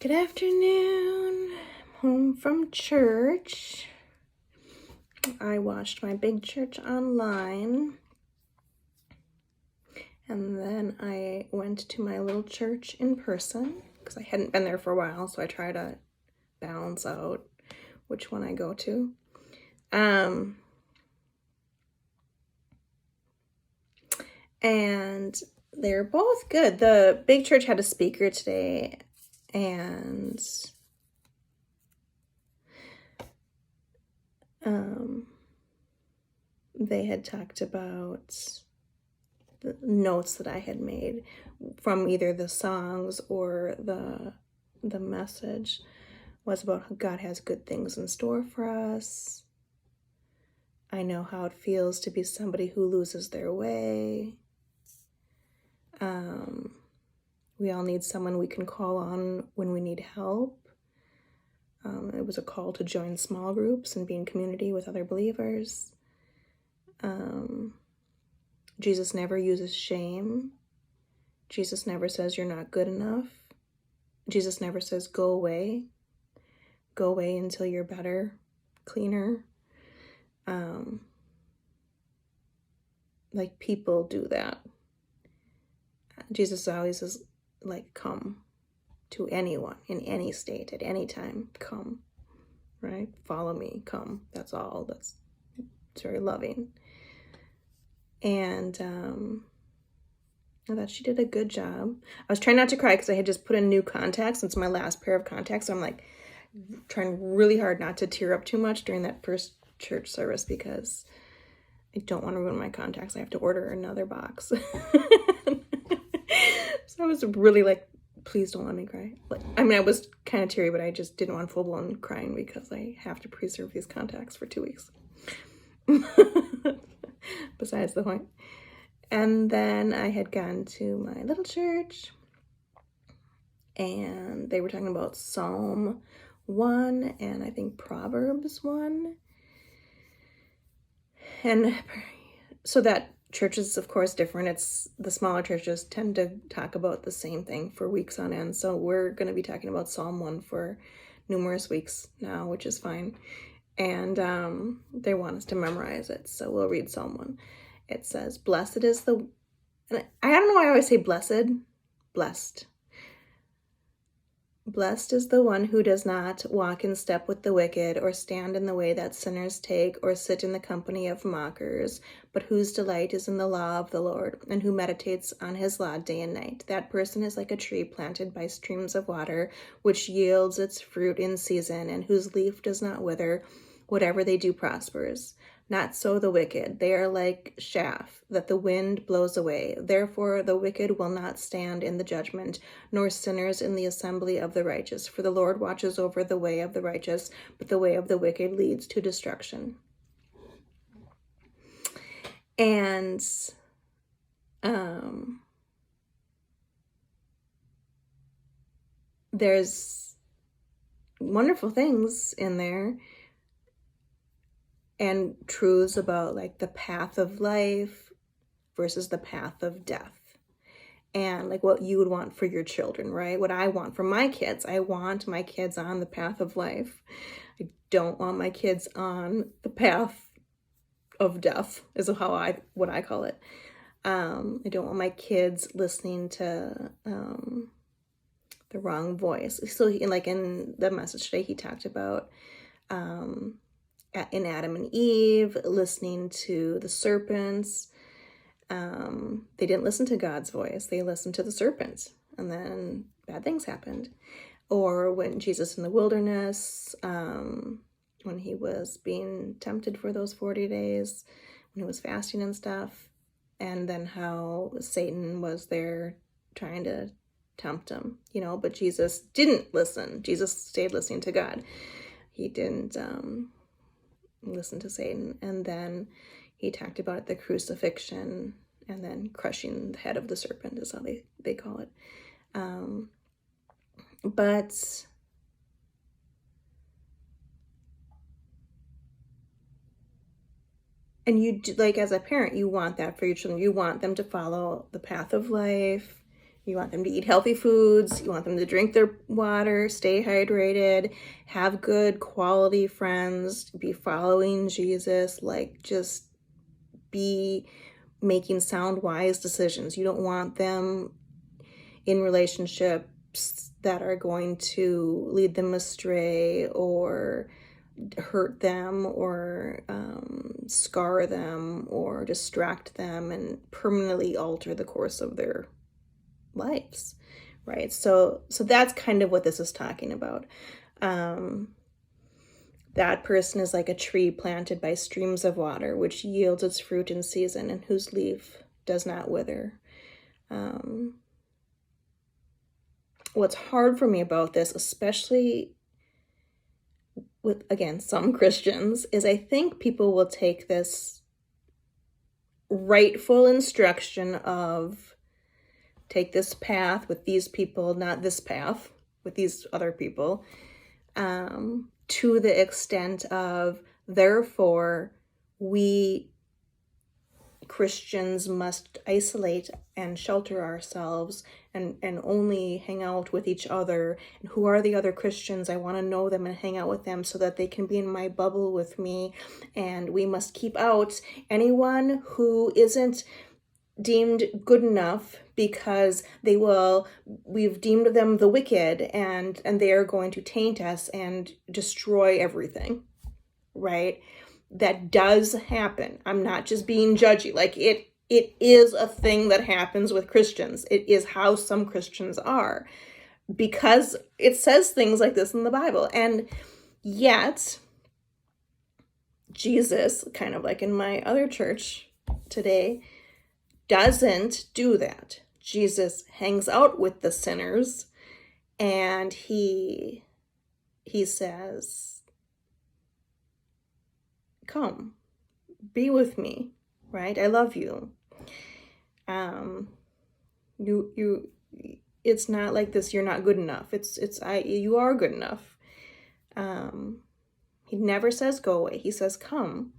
Good afternoon. I'm home from church. I watched my big church online. And then I went to my little church in person because I hadn't been there for a while, so I try to balance out which one I go to. And they're both good. The big church had a speaker today, and they had talked about the notes that I had made from either the songs or the message was about how God has good things in store for us. I know how it feels to be somebody who loses their way. We all need someone we can call on when we need help. It was a call to join small groups and be in community with other believers. Jesus never uses shame. Jesus never says you're not good enough. Jesus never says go away. Go away until you're better, cleaner. Like people do that. Jesus always is like, come to anyone in any state at any time. Come, right? Follow me, come. That's all. It's very loving. And I thought she did a good job. I was trying not to cry because I had just put in new contacts. It's my last pair of contacts. So I'm like trying really hard not to tear up too much during that first church service because I don't want to ruin my contacts. I have to order another box. So I was really like, please don't let me cry. I was kind of teary, but I just didn't want full-blown crying because I have to preserve these contacts for 2 weeks. Besides the point. And then I had gone to my little church, and they were talking about Psalm 1 and I think Proverbs 1. And so that church is, of course, different. It's the smaller churches tend to talk about the same thing for weeks on end. So we're going to be talking about Psalm 1 for numerous weeks now, which is fine. And they want us to memorize it. So we'll read Psalm 1. It says, blessed is the... And I don't know why I always say blessed. Blessed. Blessed is the one who does not walk in step with the wicked, or stand in the way that sinners take, or sit in the company of mockers, but whose delight is in the law of the Lord, and who meditates on his law day and night. That person is like a tree planted by streams of water, which yields its fruit in season, and whose leaf does not wither. Whatever they do prospers. Not so the wicked. They are like chaff that the wind blows away. Therefore the wicked will not stand in the judgment, nor sinners in the assembly of the righteous. For the Lord watches over the way of the righteous, but the way of the wicked leads to destruction. And there's wonderful things in there. And truths about like the path of life versus the path of death. And like what you would want for your children, right? What I want for my kids. I want my kids on the path of life. I don't want my kids on the path of death, is what I call it. I don't want my kids listening to the wrong voice. So like in the message today, he talked about in Adam and Eve, listening to the serpents. They didn't listen to God's voice. They listened to the serpents, and then bad things happened. Or when Jesus in the wilderness, when he was being tempted for those 40 days, when he was fasting and stuff, and then how Satan was there trying to tempt him, but Jesus didn't listen. Jesus stayed listening to God. He didn't listen to Satan. And then he talked about the crucifixion and then crushing the head of the serpent is how they call it. But and you, like as a parent, you want that for your children. You want them to follow the path of life. You want them to eat healthy foods. You want them to drink their water, stay hydrated, have good quality friends, be following Jesus, like just be making sound, wise decisions. You don't want them in relationships that are going to lead them astray or hurt them or scar them or distract them and permanently alter the course of their lives, right? So that's kind of what this is talking about. That person is like a tree planted by streams of water, which yields its fruit in season and whose leaf does not wither. What's hard for me about this, especially with, again, some Christians, is I think people will take this rightful instruction of take this path with these people, not this path with these other people, to the extent of, therefore, we Christians must isolate and shelter ourselves and only hang out with each other. And who are the other Christians? I want to know them and hang out with them so that they can be in my bubble with me. And we must keep out anyone who isn't deemed good enough because we've deemed them the wicked and they are going to taint us and destroy everything, right? That does happen. I'm not just being judgy. Like it is a thing that happens with Christians. It is how some Christians are because it says things like this in the Bible. And yet Jesus, kind of like in my other church today, doesn't do that. Jesus hangs out with the sinners and he says, come, be with me, right? I love you. It's not like this, you're not good enough. You are good enough. He never says go away. He says come.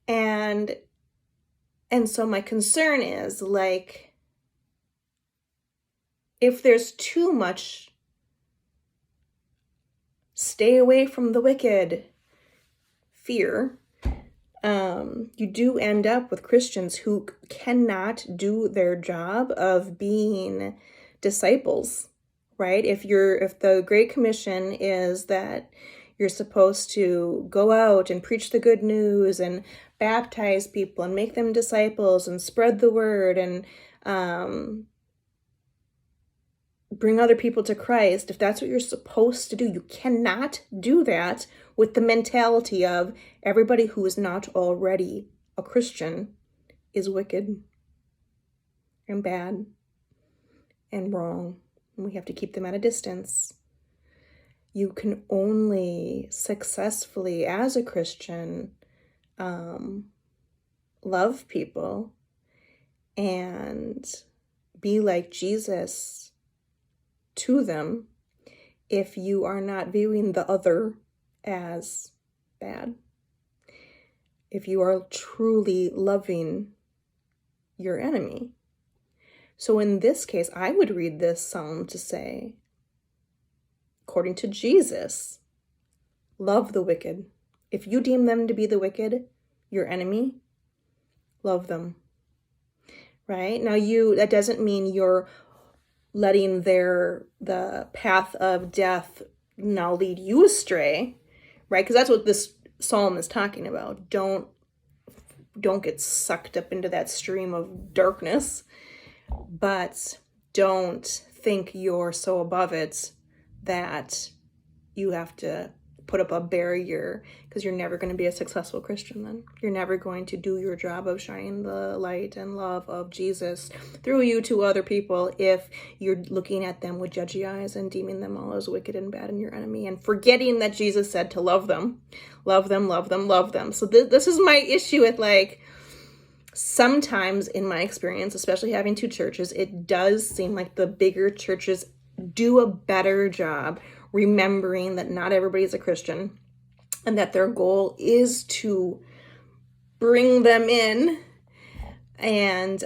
And so my concern is, like, if there's too much stay away from the wicked fear, you do end up with Christians who cannot do their job of being disciples, right? If the Great Commission is that you're supposed to go out and preach the good news and baptize people and make them disciples and spread the word and bring other people to Christ, if that's what you're supposed to do, you cannot do that with the mentality of everybody who is not already a Christian is wicked and bad and wrong, and we have to keep them at a distance. You can only successfully, as a Christian, love people and be like Jesus to them if you are not viewing the other as bad. If you are truly loving your enemy. So in this case, I would read this psalm to say, according to Jesus, love the wicked. If you deem them to be the wicked, your enemy, love them. Right? Now that doesn't mean you're letting the path of death now lead you astray, right? Because that's what this psalm is talking about. Don't get sucked up into that stream of darkness, but don't think you're so above it that you have to put up a barrier, because you're never going to be a successful Christian then. You're never going to do your job of shining the light and love of Jesus through you to other people if you're looking at them with judgy eyes and deeming them all as wicked and bad and your enemy and forgetting that Jesus said to love them. Love them, love them, love them. So this is my issue with, like, sometimes in my experience, especially having two churches, it does seem like the bigger churches do a better job remembering that not everybody's a Christian and that their goal is to bring them in and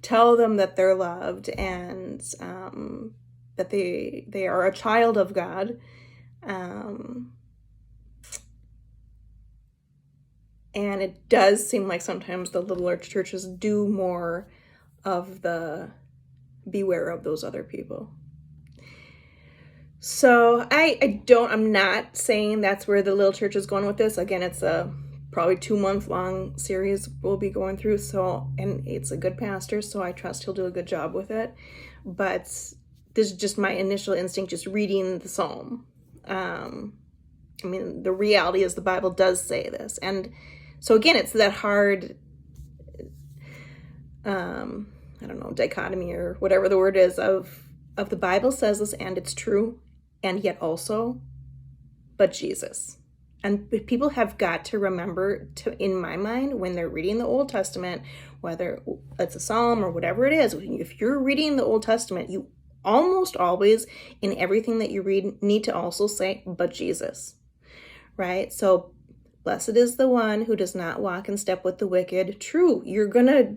tell them that they're loved, and that they are a child of God. And it does seem like sometimes the littler churches do more of the beware of those other people. So I'm not saying that's where the little church is going with this. Again, it's a probably 2-month long series we'll be going through. So, and it's a good pastor, so I trust he'll do a good job with it. But this is just my initial instinct, just reading the Psalm. I mean, the reality is the Bible does say this. And so again, it's that hard, I don't know, dichotomy or whatever the word is of the Bible says this and it's true, and yet also, but Jesus. And people have got to remember to, in my mind, when they're reading the Old Testament, whether it's a psalm or whatever it is, if you're reading the Old Testament, you almost always, in everything that you read, need to also say, but Jesus, right? So, blessed is the one who does not walk in step with the wicked. True, you're going to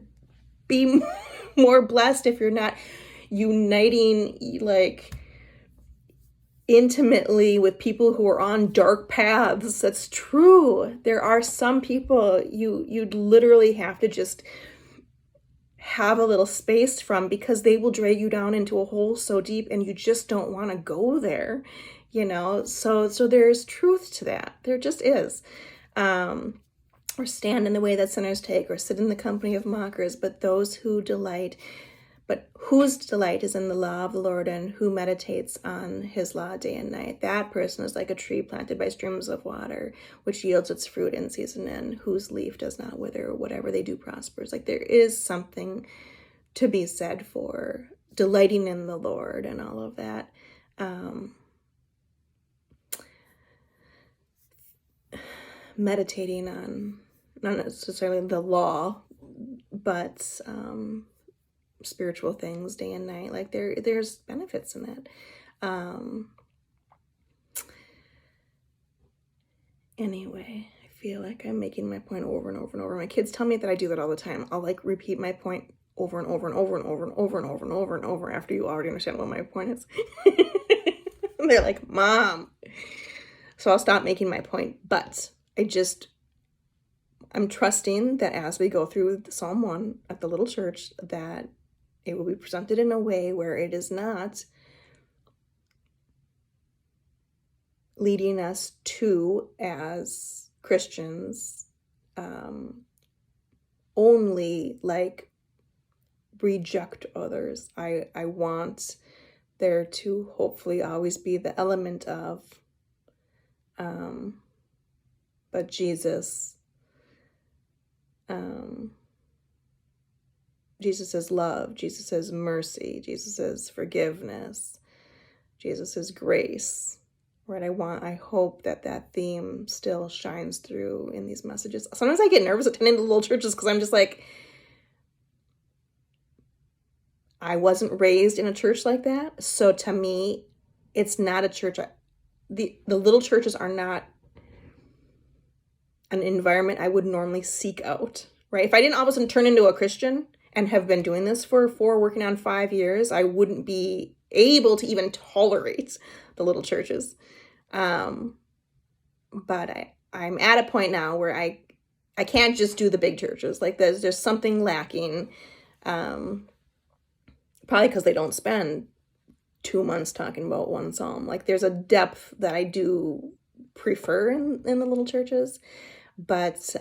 be more blessed if you're not uniting, like, intimately with people who are on dark paths. That's true. There are some people you'd literally have to just have a little space from, because they will drag you down into a hole so deep and you just don't want to go there, so there's truth to that. There just is. Or stand in the way that sinners take, or sit in the company of mockers, but whose delight is in the law of the Lord, and who meditates on his law day and night. That person is like a tree planted by streams of water, which yields its fruit in season, and whose leaf does not wither. Whatever they do prospers. Like, there is something to be said for delighting in the Lord and all of that. Meditating on not necessarily the law, but spiritual things day and night. Like, there's benefits in that. Anyway, I feel like I'm making my point over and over and over. My kids tell me that I do that all the time. I'll like repeat my point over and over and over and over and over and over and over and over after you already understand what my point is. They're like, Mom. So I'll stop making my point, but I'm trusting that as we go through Psalm 1 at the little church, that it will be presented in a way where it is not leading us to, as Christians, only like reject others. I want there to hopefully always be the element of but Jesus, Jesus is love, Jesus is mercy, Jesus is forgiveness, Jesus is grace, right? I hope that theme still shines through in these messages. Sometimes I get nervous attending the little churches because I'm just like, I wasn't raised in a church like that. So to me, it's not a church. The little churches are not an environment I would normally seek out, right? If I didn't all of a sudden turn into a Christian and have been doing this for working on 5 years, I wouldn't be able to even tolerate the little churches. But I'm at a point now where I can't just do the big churches. Like, there's something lacking, probably because they don't spend 2 months talking about one psalm. Like, there's a depth that I do prefer in the little churches, but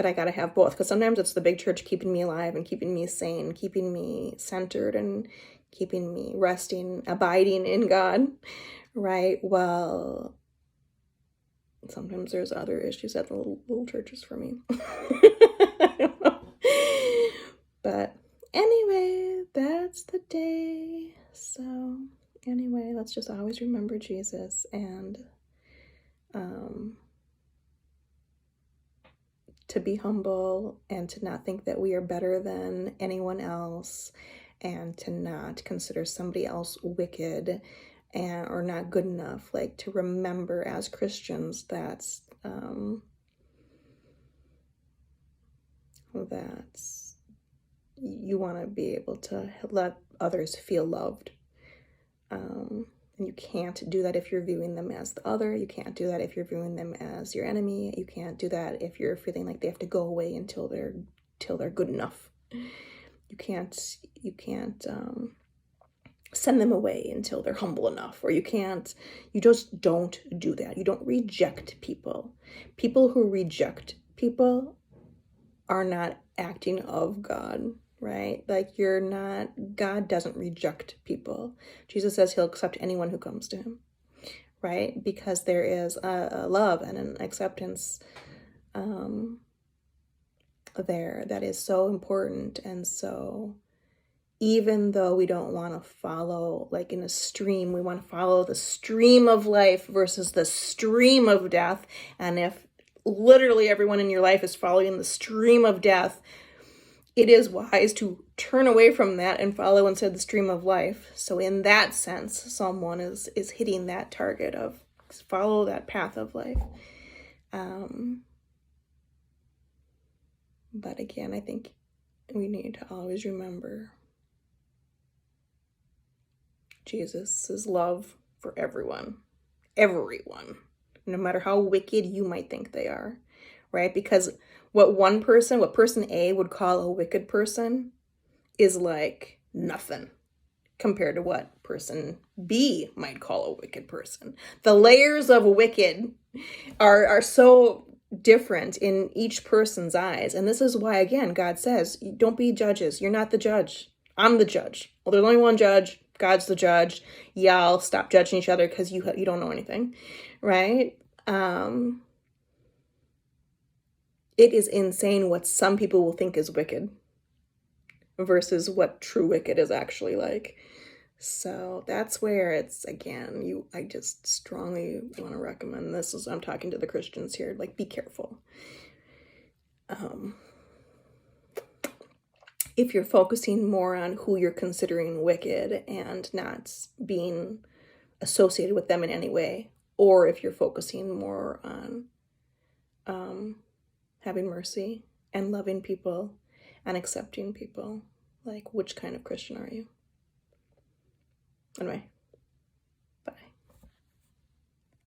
I gotta have both, because sometimes it's the big church keeping me alive and keeping me sane, keeping me centered and keeping me resting, abiding in God, right? Well, sometimes there's other issues at the little churches for me. I don't know. But anyway, that's the day. So anyway, let's just always remember Jesus, and to be humble, and to not think that we are better than anyone else, and to not consider somebody else wicked or not good enough. Like, to remember as Christians that you want to be able to let others feel loved. And you can't do that if you're viewing them as the other. You can't do that if you're viewing them as your enemy. You can't do that if you're feeling like they have to go away until they're good enough. You can't send them away until they're humble enough, or you just don't do that. You don't reject people. People who reject people are not acting of God, right? Like God doesn't reject people. Jesus says he'll accept anyone who comes to him, right? Because there is a love and an acceptance there that is so important. And so even though we don't want to follow like in a stream, we want to follow the stream of life versus the stream of death. And if literally everyone in your life is following the stream of death, it is wise to turn away from that and follow instead the stream of life. So in that sense, Psalm 1 is hitting that target of follow that path of life. But again, I think we need to always remember Jesus' love for everyone, no matter how wicked you might think they are, right? Because what person A would call a wicked person is like nothing compared to what person B might call a wicked person. The layers of wicked are so different in each person's eyes. And this is why, again, God says, don't be judges. You're not the judge. I'm the judge. Well, there's only one judge. God's the judge. Y'all stop judging each other because you don't know anything, right? It is insane what some people will think is wicked versus what true wicked is actually like. So that's where it's, again, I just strongly want to recommend this as I'm talking to the Christians here, like, be careful. If you're focusing more on who you're considering wicked and not being associated with them in any way, or if you're focusing more on having mercy and loving people and accepting people, like, which kind of Christian are you? Anyway,